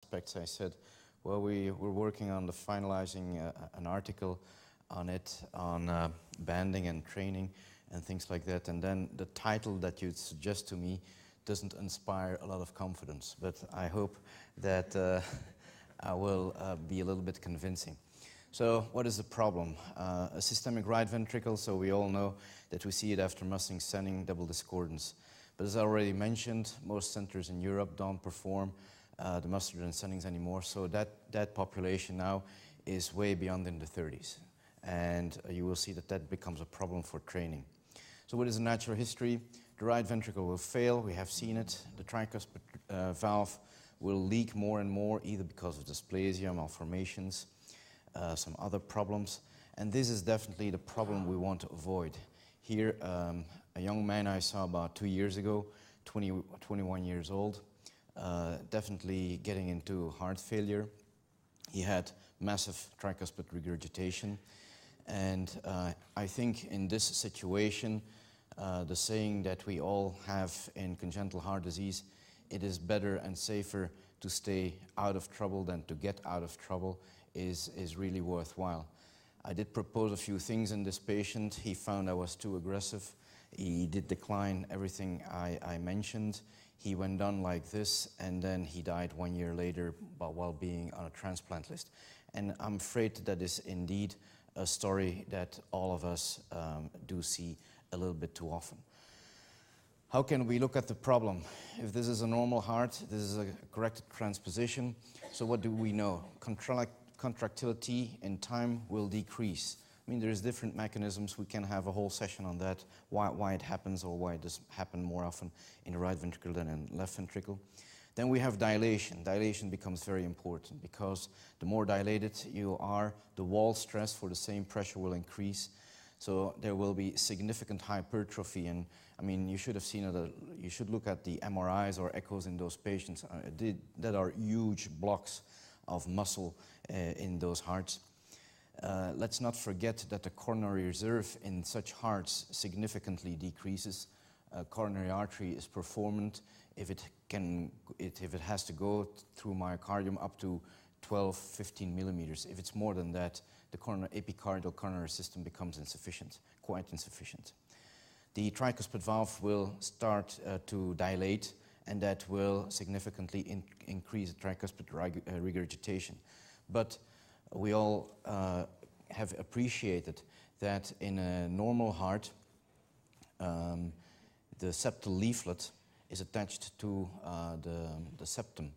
aspects. I said, well, we're working on finalizing an article on it, on banding and training and things like that. And then the title that you suggest to me doesn't inspire a lot of confidence. But I hope that I will be a little bit convincing. So what is the problem? A systemic right ventricle, so we all know that we see it after Mussing Senning double discordance. But as I already mentioned, most centers in Europe don't perform the Mustard and Sennings anymore, so that population now is way beyond in the 30s. And you will see that that becomes a problem for training. So what is the natural history? The right ventricle will fail, we have seen it. The tricuspid valve will leak more and more, either because of dysplasia, malformations, some other problems. And this is definitely the problem we want to avoid. Here, a young man I saw about 2 years ago, 21 years old, definitely getting into heart failure. He had massive tricuspid regurgitation. And I think in this situation, the saying that we all have in congenital heart disease, it is better and safer to stay out of trouble than to get out of trouble, is really worthwhile. I did propose a few things in this patient. He found I was too aggressive. He did decline everything I mentioned. He went on like this, and then he died 1 year later while being on a transplant list. And I'm afraid that is indeed a story that all of us do see a little bit too often. How can we look at the problem? If this is a normal heart, this is a corrected transposition, so what do we know? Contractility in time will decrease. I mean, there's different mechanisms. We can have a whole session on that, why it happens or why it does happen more often in the right ventricle than in left ventricle. Then we have dilation. Dilation becomes very important because the more dilated you are, the wall stress for the same pressure will increase. So there will be significant hypertrophy. And I mean, you should have seen it. You should look at the MRIs or echoes in those patients that are huge blocks of muscle in those hearts. Let's not forget that the coronary reserve in such hearts significantly decreases. Coronary artery is performant if it has to go through myocardium up to 12, 15 millimeters. If it's more than that, the epicardial coronary system becomes insufficient, quite insufficient. The tricuspid valve will start to dilate, and that will significantly increase the tricuspid regurgitation. But we all have appreciated that in a normal heart, the septal leaflet is attached to the septum.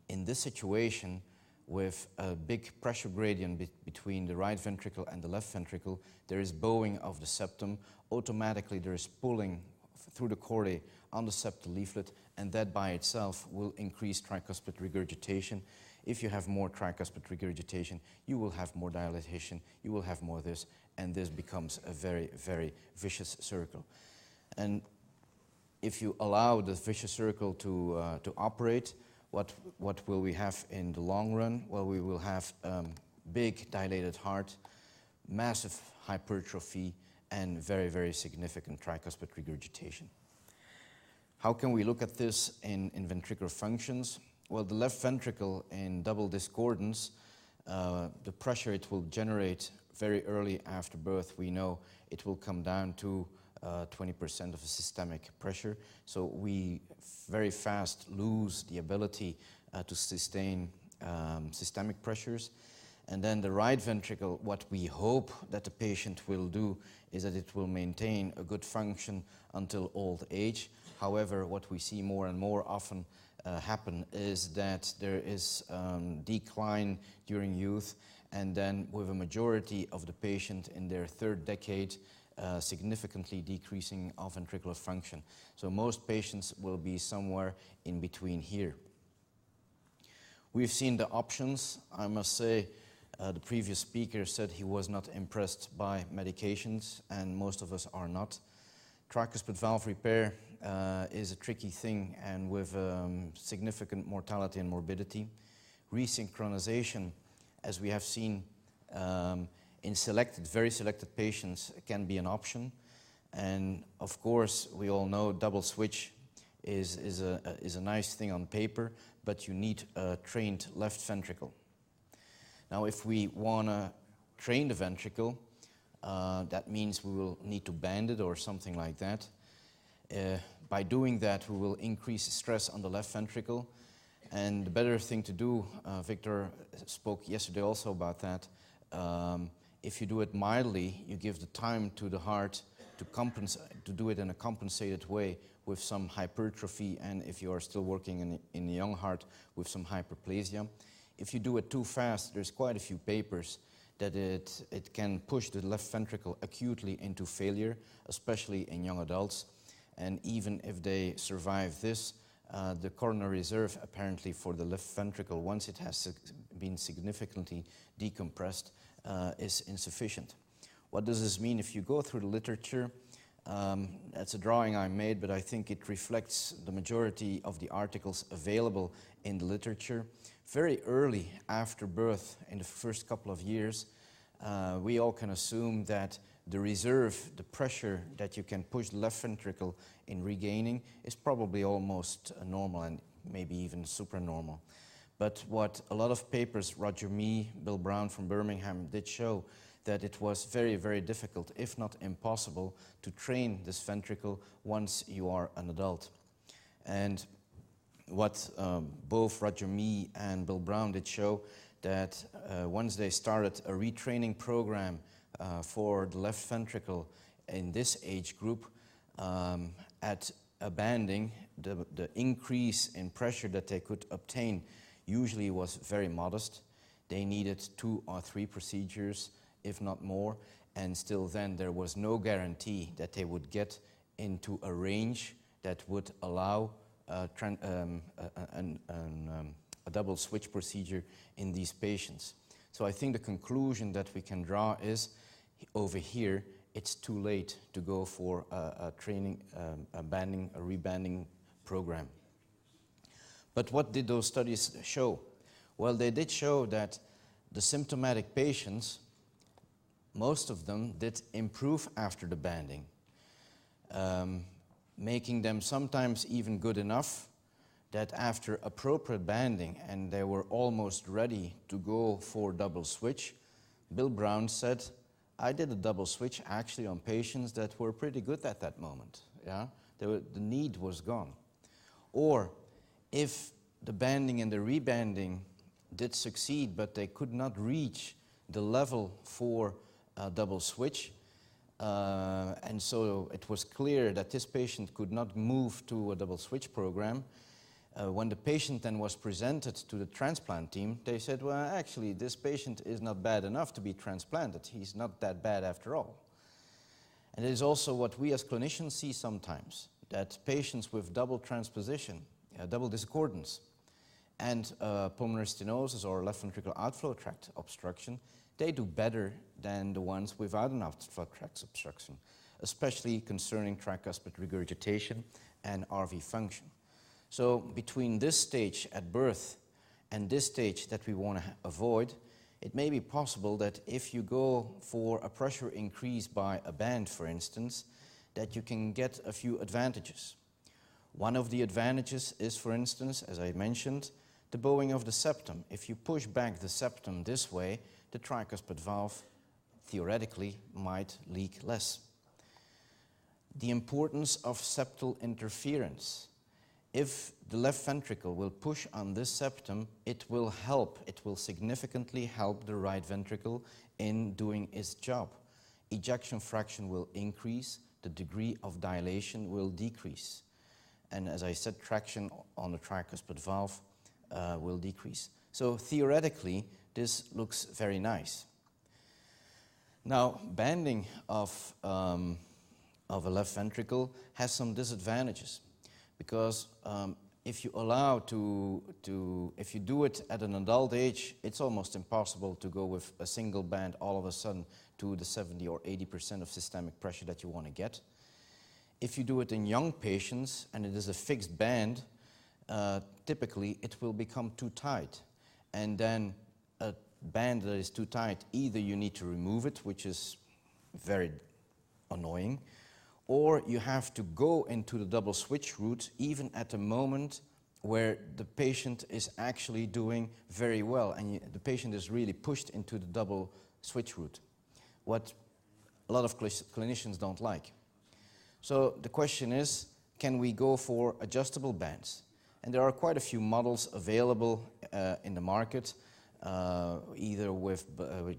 In this situation, with a big pressure gradient between the right ventricle and the left ventricle, there is bowing of the septum. Automatically there is pulling through the chordae on the septal leaflet, and that by itself will increase tricuspid regurgitation. If you have more tricuspid regurgitation, you will have more dilatation, you will have more this, and this becomes a very, very vicious circle. And if you allow the vicious circle to operate, what will we have in the long run? Well, we will have big dilated heart, massive hypertrophy, and very, very significant tricuspid regurgitation. How can we look at this in ventricular functions? Well, the left ventricle in double discordance, the pressure it will generate very early after birth, we know it will come down to 20% of a systemic pressure. So we very fast lose the ability to sustain systemic pressures. And then the right ventricle, what we hope that the patient will do is that it will maintain a good function until old age. However, what we see more and more often happen is that there is decline during youth, and then with a majority of the patient in their third decade, significantly decreasing of ventricular function. So most patients will be somewhere in between here. We've seen the options. I must say, the previous speaker said he was not impressed by medications, and most of us are not. Tricuspid valve repair is a tricky thing, and with significant mortality and morbidity. Resynchronization, as we have seen in very selected patients, can be an option. And of course, we all know double switch is a nice thing on paper, but you need a trained left ventricle. Now, if we want to train the ventricle, that means we will need to band it or something like that. By doing that, we will increase stress on the left ventricle. And the better thing to do, Victor spoke yesterday also about that, if you do it mildly, you give the time to the heart to do it in a compensated way with some hypertrophy, and if you are still working in the young heart, with some hyperplasia. If you do it too fast, there's quite a few papers that it can push the left ventricle acutely into failure, especially in young adults. And even if they survive this, the coronary reserve apparently for the left ventricle, once it has been significantly decompressed, is insufficient. What does this mean? If you go through the literature, that's a drawing I made, but I think it reflects the majority of the articles available in the literature. Very early after birth, in the first couple of years, we all can assume that the reserve, the pressure that you can push the left ventricle in regaining, is probably almost normal and maybe even supranormal. But what a lot of papers, Roger Mee, Bill Brown from Birmingham, did show that it was very, very difficult, if not impossible, to train this ventricle once you are an adult. And what both Roger Mee and Bill Brown did show, that once they started a retraining program for the left ventricle in this age group, at a banding, the increase in pressure that they could obtain usually was very modest. They needed 2 or 3 procedures, if not more, and still then there was no guarantee that they would get into a range that would allow a double switch procedure in these patients. So I think the conclusion that we can draw is, over here, it's too late to go for a training, a rebanding program. But what did those studies show? Well, they did show that the symptomatic patients, most of them did improve after the banding, making them sometimes even good enough that after appropriate banding, and they were almost ready to go for double switch, Bill Brown said, I did a double switch actually on patients that were pretty good at that moment. Yeah? The need was gone. Or if the banding and the rebanding did succeed, but they could not reach the level for a double switch, and so it was clear that this patient could not move to a double switch program. When the patient then was presented to the transplant team, they said, well, actually, this patient is not bad enough to be transplanted. He's not that bad after all. And it is also what we as clinicians see sometimes, that patients with double transposition, double discordance, and pulmonary stenosis or left ventricular outflow tract obstruction, they do better than the ones without an outflow tract obstruction, especially concerning tricuspid regurgitation and RV function. So between this stage at birth and this stage that we want to avoid, it may be possible that if you go for a pressure increase by a band, for instance, that you can get a few advantages. One of the advantages is, for instance, as I mentioned, the bowing of the septum. If you push back the septum this way, the tricuspid valve theoretically might leak less. The importance of septal interference. If the left ventricle will push on this septum, it will significantly help the right ventricle in doing its job. Ejection fraction will increase, the degree of dilation will decrease. And as I said, traction on the tricuspid valve will decrease. So theoretically, this looks very nice. Now, banding of a left ventricle has some disadvantages. Because if you do it at an adult age, it's almost impossible to go with a single band all of a sudden to the 70 or 80% of systemic pressure that you want to get. If you do it in young patients and it is a fixed band, typically it will become too tight. And then a band that is too tight, either you need to remove it, which is very annoying, or you have to go into the double switch route even at the moment where the patient is actually doing very well and the patient is really pushed into the double switch route, what a lot of clinicians don't like. So the question is, can we go for adjustable bands? And there are quite a few models available in the market, either with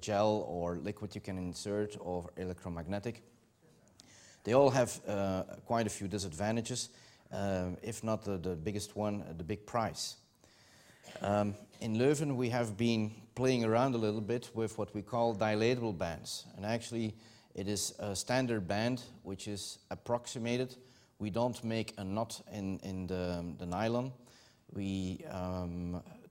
gel or liquid you can insert or electromagnetic. They all have quite a few disadvantages, if not the biggest one, the big price. In Leuven we have been playing around a little bit with what we call dilatable bands. And actually it is a standard band which is approximated. We don't make a knot in the nylon. We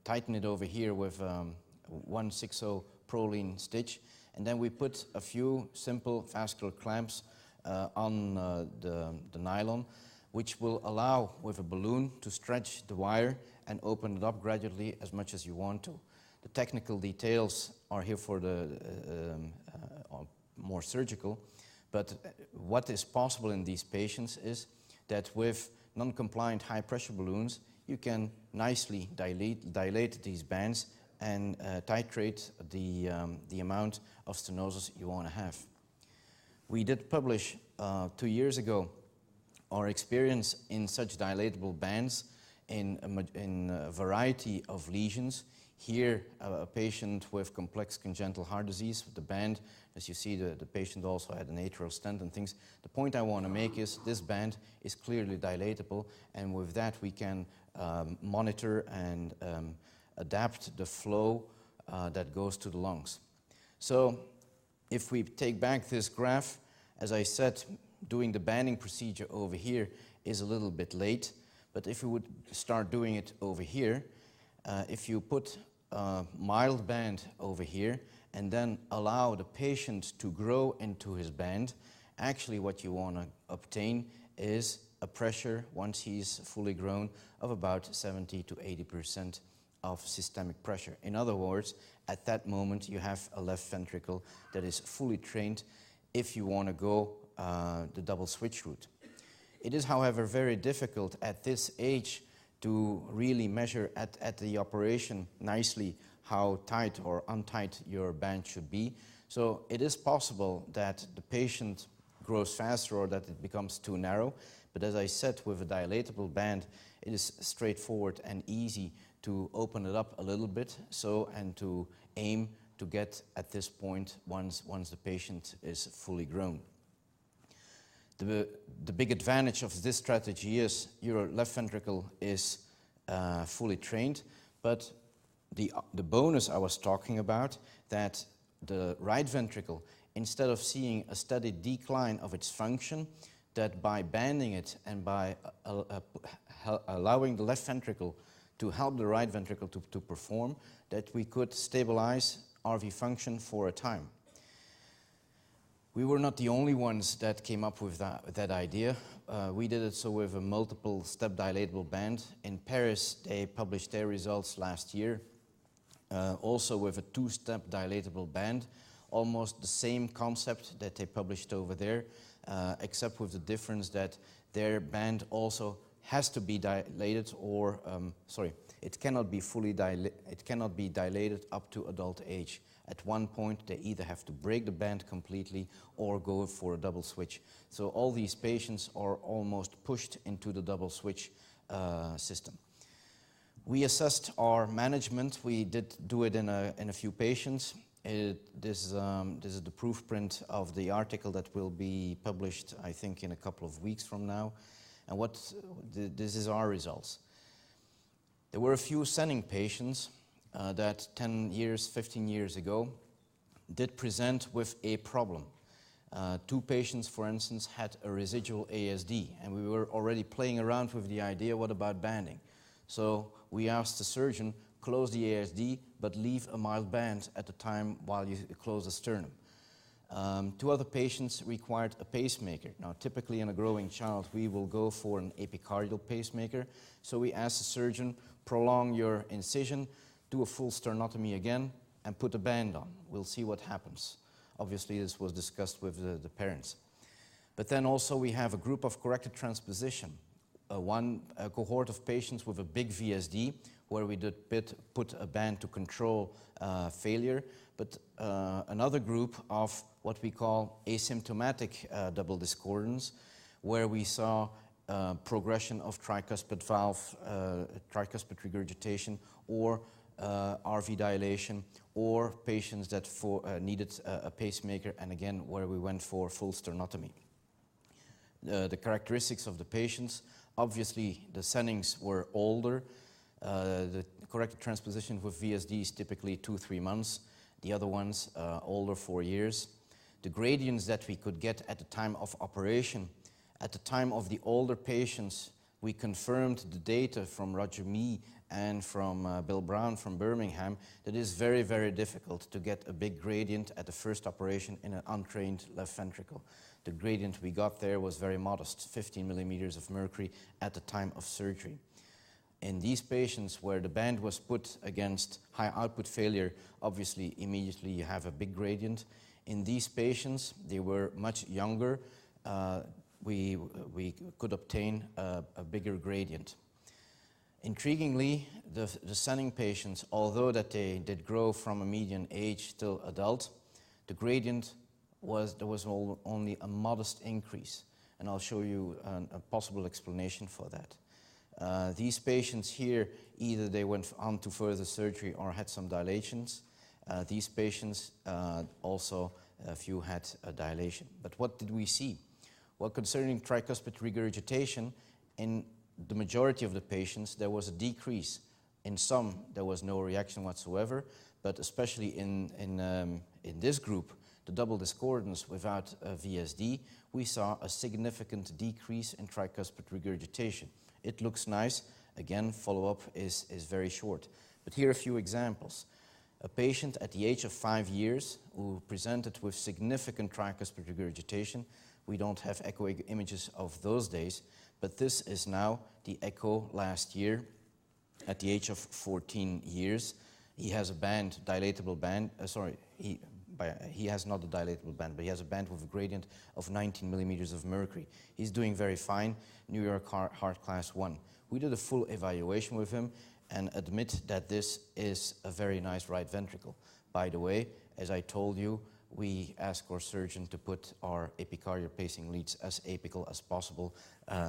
tighten it over here with 160 Prolene stitch, and then we put a few simple vascular clamps on the nylon, which will allow with a balloon to stretch the wire and open it up gradually as much as you want to. The technical details are here for the more surgical, but what is possible in these patients is that with non-compliant high pressure balloons you can nicely dilate these bands and titrate the amount of stenosis you want to have. We did publish 2 years ago our experience in such dilatable bands in a variety of lesions. Here, a patient with complex congenital heart disease with the band. As you see, the patient also had an atrial stent and things. The point I want to make is this band is clearly dilatable, and with that we can monitor and adapt the flow that goes to the lungs. So if we take back this graph, as I said, doing the banding procedure over here is a little bit late, but if we would start doing it over here, if you put a mild band over here and then allow the patient to grow into his band, actually what you want to obtain is a pressure, once he's fully grown, of about 70 to 80% of systemic pressure. In other words, at that moment you have a left ventricle that is fully trained if you want to go the double switch route. It is, however, very difficult at this age to really measure at the operation nicely how tight or untight your band should be. So it is possible that the patient grows faster or that it becomes too narrow. But as I said, with a dilatable band, it is straightforward and easy to open it up a little bit and to aim to get at this point once the patient is fully grown. The big advantage of this strategy is your left ventricle is fully trained, but the bonus I was talking about, that the right ventricle, instead of seeing a steady decline of its function, that by banding it and by allowing the left ventricle to help the right ventricle to perform, that we could stabilize RV function for a time. We were not the only ones that came up with that idea. We did it so with a multiple step dilatable band. In Paris, they published their results last year, also with a two-step dilatable band, almost the same concept that they published over there, except with the difference that their band also has to be dilated, or it cannot be dilated up to adult age. At one point, they either have to break the band completely or go for a double switch. So all these patients are almost pushed into the double switch system. We assessed our management. We did do it in a few patients. This is the proof print of the article that will be published, I think, in a couple of weeks from now. And this is our results. There were a few Senning patients that 10 years, 15 years ago did present with a problem. 2 patients, for instance, had a residual ASD, and we were already playing around with the idea, what about banding? So we asked the surgeon, close the ASD, but leave a mild band at the time while you close the sternum. 2 other patients required a pacemaker. Now, typically in a growing child, we will go for an epicardial pacemaker. So we asked the surgeon, prolong your incision, do a full sternotomy again, and put a band on. We'll see what happens. Obviously, this was discussed with the parents. But then also we have a group of corrected transposition. One cohort of patients with a big VSD, where we did put a band to control failure, but another group of what we call asymptomatic double discordance, where we saw progression of tricuspid valve, tricuspid regurgitation, or RV dilation, or patients that needed a pacemaker, and again, where we went for full sternotomy. The characteristics of the patients, obviously the Sennings were older. The corrected transposition with VSD is typically 2-3 months. The other ones older, 4 years. The gradients that we could get at the time of operation, at the time of the older patients, we confirmed the data from Roger Mee and from Bill Brown from Birmingham that it is very, very difficult to get a big gradient at the first operation in an untrained left ventricle. The gradient we got there was very modest, 15 millimeters of mercury at the time of surgery. In these patients where the band was put against high output failure, obviously immediately you have a big gradient. In these patients, they were much younger, we could obtain a bigger gradient. Intriguingly, the Senning patients, although that they did grow from a median age till adult, the gradient there was only a modest increase, and I'll show you a possible explanation for that. These patients here, either they went on to further surgery or had some dilations. These patients also, a few had a dilation. But what did we see? Well, concerning tricuspid regurgitation, in the majority of the patients, there was a decrease. In some, there was no reaction whatsoever, but especially in this group, the double discordance without a VSD, we saw a significant decrease in tricuspid regurgitation. It looks nice. Again, follow-up is very short. But here are a few examples. A patient at the age of 5 years who presented with significant tricuspid regurgitation. We don't have echo images of those days, but this is now the echo last year at the age of 14 years. He has a band, dilatable band, he has not a dilatable band, but he has a band with a gradient of 19 millimeters of mercury. He's doing very fine, New York Heart Class 1. We did a full evaluation with him and admit that this is a very nice right ventricle. By the way, as I told you, we ask our surgeon to put our epicardial pacing leads as apical as possible.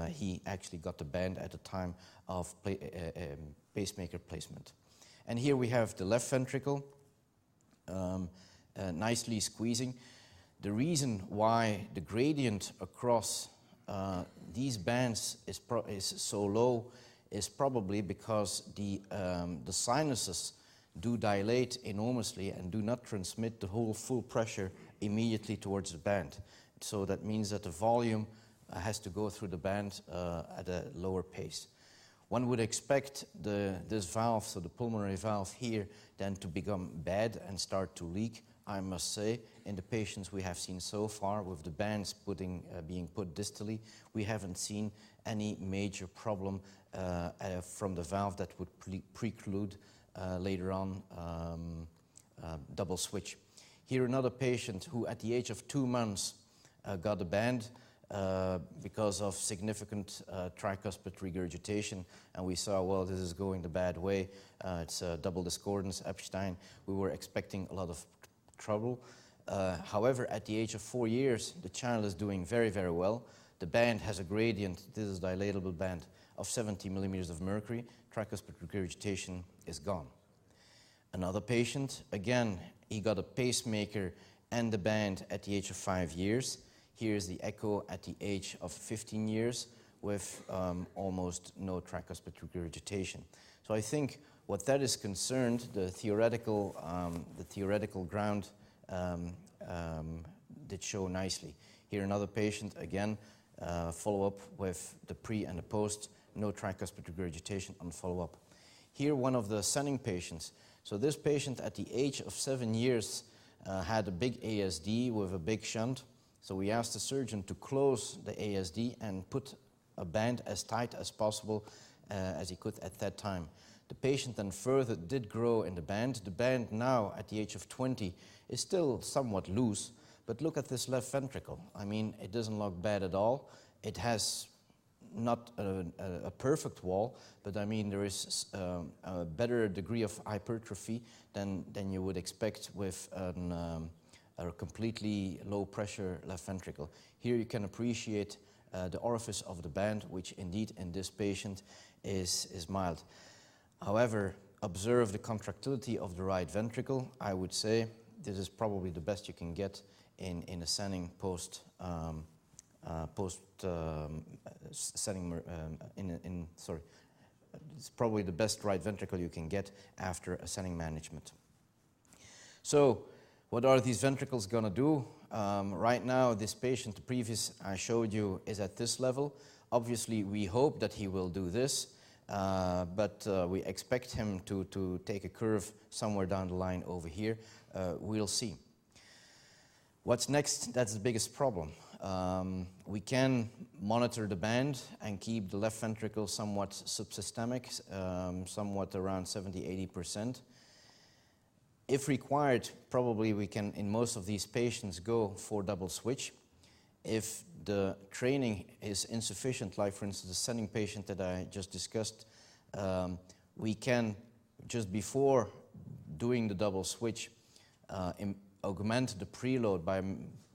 He actually got the band at the time of pacemaker placement. And here we have the left ventricle, nicely squeezing. The reason why the gradient across these bands is so low is probably because the sinuses do dilate enormously and do not transmit the whole full pressure immediately towards the band. So that means that the volume has to go through the band at a lower pace. One would expect this valve, so the pulmonary valve here, then to become bad and start to leak. I must say, in the patients we have seen so far with the bands being put distally, we haven't seen any major problem from the valve that would preclude later on double switch. Here another patient who at the age of 2 months got a band because of significant tricuspid regurgitation, and we saw, well, this is going the bad way. It's double discordance, Ebstein. We were expecting a lot of trouble. However, at the age of 4 years, the child is doing very, very well. The band has a gradient, this is a dilatable band, of 70 millimeters of mercury. Tricuspid regurgitation is gone. Another patient, again, he got a pacemaker and the band at the age of 5 years. Here's the echo at the age of 15 years with almost no tricuspid regurgitation. So I think what that is concerned, the theoretical ground did show nicely. Here another patient, again, follow-up with the pre and the post, no tricuspid regurgitation on follow-up. Here one of the Senning patients. So this patient at the age of 7 years had a big ASD with a big shunt. So we asked the surgeon to close the ASD and put a band as tight as possible as he could at that time. The patient then further did grow in the band. The band now at the age of 20 is still somewhat loose, But look at this left ventricle. I mean, it doesn't look bad at all. It has not a perfect wall, but I mean, there is a better degree of hypertrophy than you would expect with a completely low pressure left ventricle. Here you can appreciate the orifice of the band, which indeed in this patient is mild. However, observe the contractility of the right ventricle. I would say this is probably the best you can get in a Senning Senning, it's probably the best right ventricle you can get after a Senning management. So, what are these ventricles going to do? Right now, this patient, the previous I showed you, is at this level. Obviously, we hope that he will do this, but we expect him to take a curve somewhere down the line over here. We'll see. What's next? That's the biggest problem. We can monitor the band and keep the left ventricle somewhat subsystemic, somewhat around 70–80%. If required, probably we can, in most of these patients, go for double switch. If the training is insufficient, like for instance the Senning patient that I just discussed, we can, just before doing the double switch, augment the preload by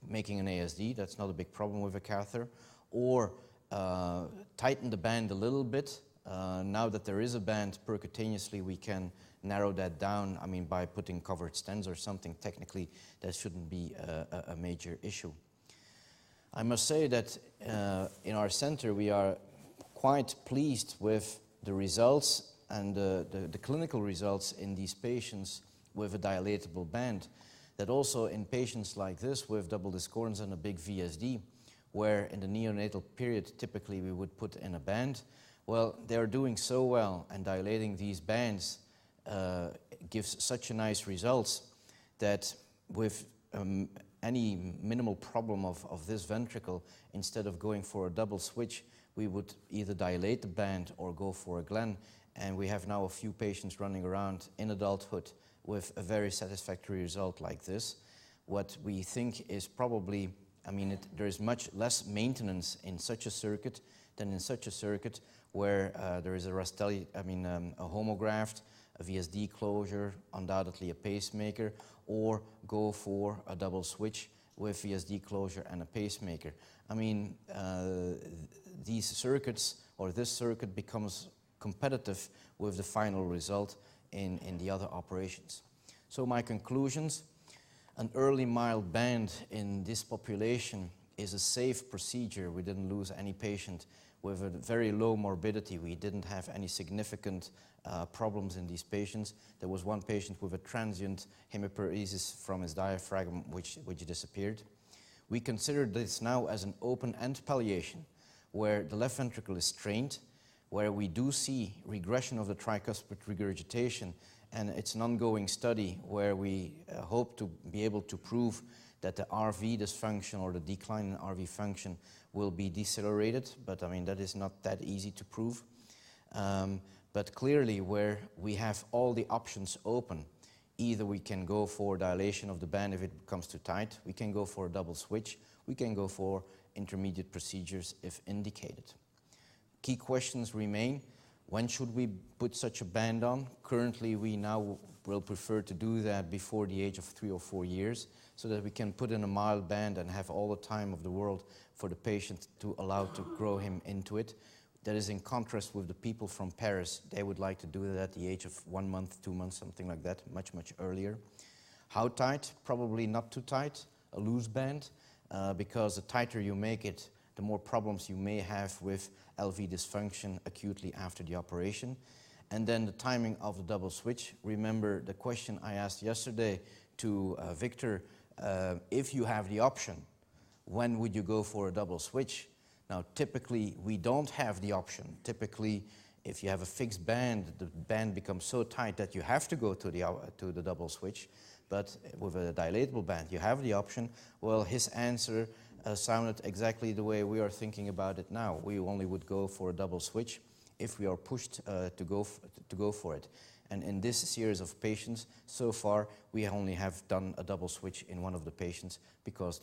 making an ASD. That's not a big problem with a catheter. Or tighten the band a little bit. Now that there is a band percutaneously, we can narrow that down. I mean, by putting covered stents or something. Technically, that shouldn't be a major issue. I must say that in our center, we are quite pleased with the results and the clinical results in these patients with a dilatable band. That also in patients like this with double discordance and a big VSD, where in the neonatal period typically we would put in a band, well, they're doing so well, and dilating these bands gives such a nice results that with any minimal problem of this ventricle, instead of going for a double switch, we would either dilate the band or go for a Glenn. And we have now a few patients running around in adulthood with a very satisfactory result like this. What we think is probably, I mean, there is much less maintenance in such a circuit than in such a circuit where there is a Rastelli, a homograft, a VSD closure, undoubtedly a pacemaker, or go for a double switch with VSD closure and a pacemaker. I mean, these circuits, or this circuit, becomes competitive with the final result in the other operations. So my conclusions: an early mild band in this population is a safe procedure. We didn't lose any patient with a very low morbidity. We didn't have any significant problems in these patients. There was one patient with a transient hemiparesis from his diaphragm which disappeared. We consider this now as an open-end palliation, where the left ventricle is strained, where we do see regression of the tricuspid regurgitation, and it's an ongoing study where we hope to be able to prove that the RV dysfunction or the decline in RV function will be decelerated, but I mean that is not that easy to prove. But clearly, where we have all the options open, either we can go for dilation of the band if it becomes too tight, we can go for a double switch, we can go for intermediate procedures if indicated. Key questions remain: when should we put such a band on? Currently, we now will prefer to do that before the age of 3 or 4 years, so that we can put in a mild band and have all the time of the world for the patient to allow to grow him into it. That is in contrast with the people from Paris. They would like to do that at the age of 1 month, 2 months, something like that, much, much earlier. How tight? Probably not too tight, a loose band, because the tighter you make it, the more problems you may have with LV dysfunction acutely after the operation. And then the timing of the double switch. Remember the question I asked yesterday to Victor, if you have the option, when would you go for a double switch? Now, typically, we don't have the option. Typically, if you have a fixed band, the band becomes so tight that you have to go to the double switch. But with a dilatable band, you have the option. Well, his answer sounded exactly the way we are thinking about it now. We only would go for a double switch if we are pushed to go for it. And in this series of patients, so far, we only have done a double switch in one of the patients because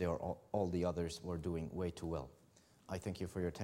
all the others were doing way too well. I thank you for your attention.